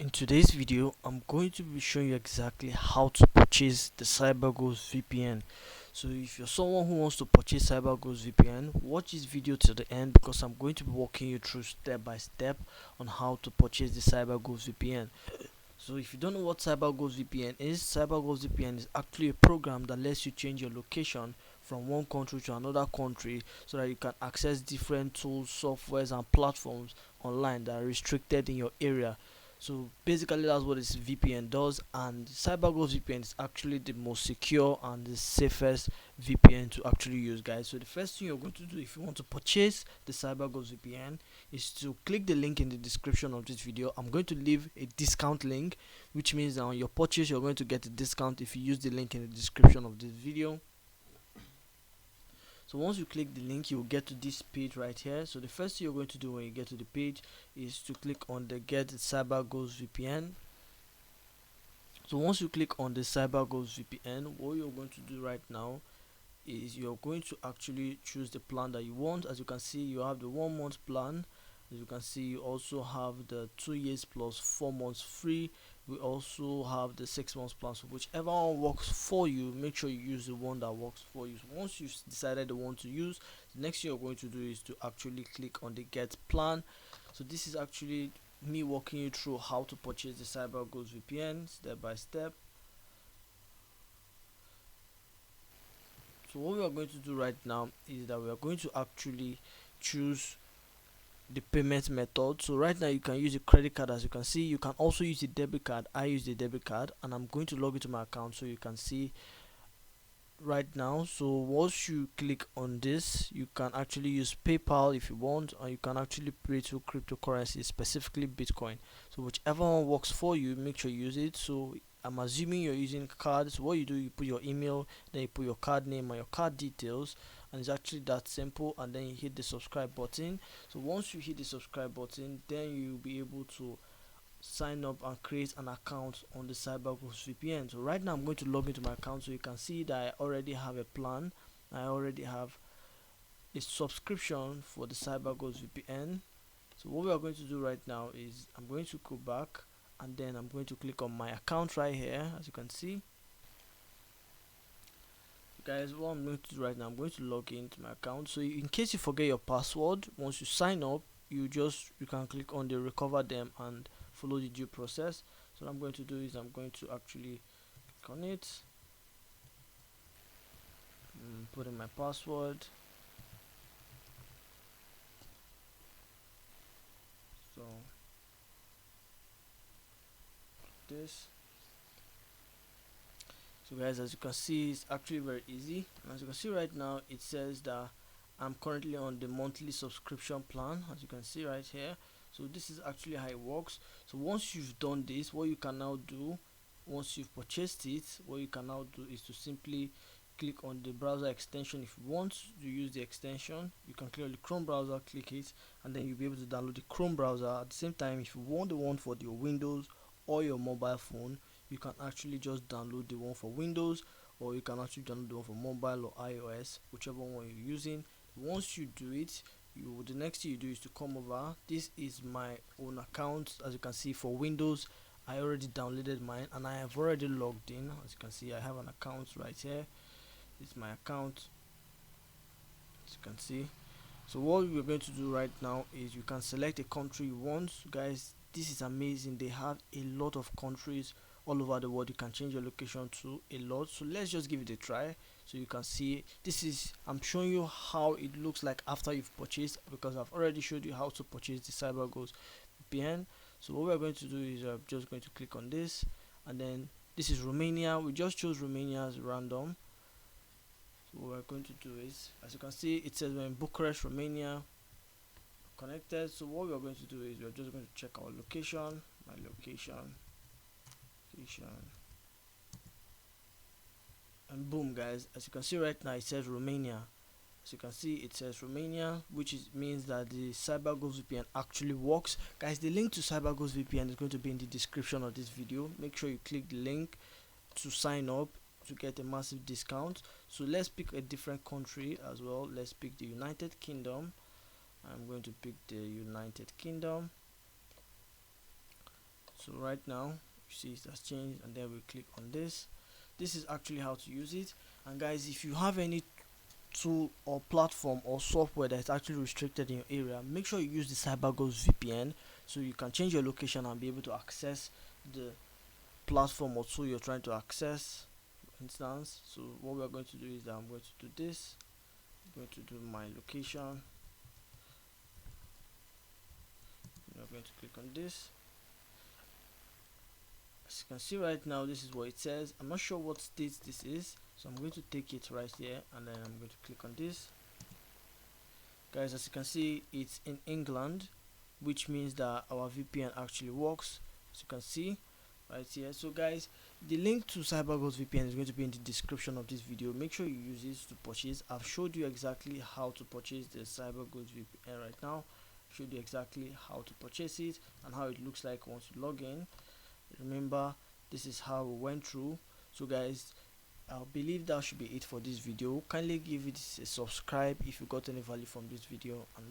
In today's video, I'm going to be showing you exactly how to purchase the Cyberghost VPN. So if you're someone who wants to purchase Cyberghost VPN, watch this video till the end because I'm going to be walking you through step by step on how to purchase the Cyberghost VPN. So if you don't know what CyberGhost VPN is, CyberGhost VPN is actually a program that lets you change your location from one country to another country so that you can access different tools, softwares and platforms online that are restricted in your area. So basically that's what this VPN does, and CyberGhost VPN is actually the most secure and the safest VPN to actually use, guys. So the first thing you're going to do if you want to purchase the CyberGhost VPN is to click the link in the description of this video. I'm going to leave a discount link, which means that on your purchase you're going to get a discount if you use the link in the description of this video. So once you click the link, you will get to this page right here. So the first thing you're going to do when you get to the page is to click on the Get Cyberghost VPN. So once you click on the Cyberghost VPN, what you're going to do right now is you're going to actually choose the plan that you want. As you can see, you have the 1 month plan. As you can see, you also have the 2 years plus 4 months free. We also have the 6 months plan. So whichever one works for you, make sure you use the one that works for you. So once you've decided the one to use, the next thing you're going to do is to actually click on the Get Plan. So this is actually me walking you through how to purchase the Cyberghost VPN step by step. So what we are going to do right now is that we are going to actually choose the payment method. So right now you can use a credit card. As you can see, you can also use a debit card. I use the debit card and I'm going to log into my account so you can see right now. So once you click on this, you can actually use PayPal if you want, or you can actually pay through cryptocurrency, specifically Bitcoin. So whichever one works for you, make sure you use it. So I'm assuming you're using cards. So what you do, you put your email, then you put your card name and your card details, and it's actually that simple. And then you hit the subscribe button. So once you hit the subscribe button, then you'll be able to sign up and create an account on the Cyberghost VPN. So right now I'm going to log into my account so you can see that I already have a plan. I already have a subscription for the Cyberghost VPN. So what we are going to do right now is I'm going to go back and then I'm going to click on my account right here. As you can see, guys, what I'm going to do right now, I'm going to log into my account. So in case you forget your password, once you sign up, you can click on the recover them and follow the due process. So what I'm going to do is I'm going to actually click on it, put in my password. So this. So guys, as you can see, it's actually very easy. And as you can see right now, it says that I'm currently on the monthly subscription plan, as you can see right here. So this is actually how it works. So once you've done this, what you can now do, once you've purchased it, what you can now do is to simply click on the browser extension. If you want to use the extension, you can click on the Chrome browser, click it, and then you'll be able to download the Chrome browser. At the same time, if you want the one for your Windows or your mobile phone, you can actually just download the one for Windows, or you can actually download the one for mobile or iOS, whichever one you're using. Once you do it, the next thing you do is to come over. This is my own account. As you can see, for Windows, I already downloaded mine and I have already logged in. As you can see, I have an account right here. It's my account, as you can see. So what we're going to do right now is you can select a country you want. Guys, this is amazing. They have a lot of countries all over the world. You can change your location to a lot. So let's just give it a try. So you can see, I'm showing you how it looks like after you've purchased, because I've already showed you how to purchase the Cyberghost VPN. So what we're going to do is I'm just going to click on this, and then this is Romania. We just chose Romania as random. So what we're going to do is, as you can see, it says we're in Bucharest, Romania, connected. So what we're going to do is we're just going to check our location, my location, and boom, guys, as you can see right now, it says Romania. As you can see, it says Romania, which means that the Cyberghost VPN actually works. Guys, the link to Cyberghost VPN is going to be in the description of this video. Make sure you click the link to sign up to get a massive discount. So let's pick a different country as well. Let's pick the United Kingdom. I'm going to pick the United Kingdom. So right now you see it has changed, and then we click on this. This is actually how to use it. And guys, if you have any tool or platform or software that's actually restricted in your area, make sure you use the Cyberghost VPN so you can change your location and be able to access the platform or tool you're trying to access, for instance. So what we're going to do is that I'm going to do this. I'm going to do my location. We're going to click on this. As you can see right now, this is what it says. I'm not sure what state this is, so I'm going to take it right here, and then I'm going to click on this. Guys, as you can see, it's in England, which means that our VPN actually works, as you can see right here. So guys, the link to Cyberghost VPN is going to be in the description of this video. Make sure you use this to purchase. I've showed you exactly how to purchase the Cyberghost VPN right now. Showed you exactly how to purchase it and how it looks like once you log in. Remember, this is how we went through. So guys, I believe that should be it for this video. Kindly give it a subscribe if you got any value from this video, and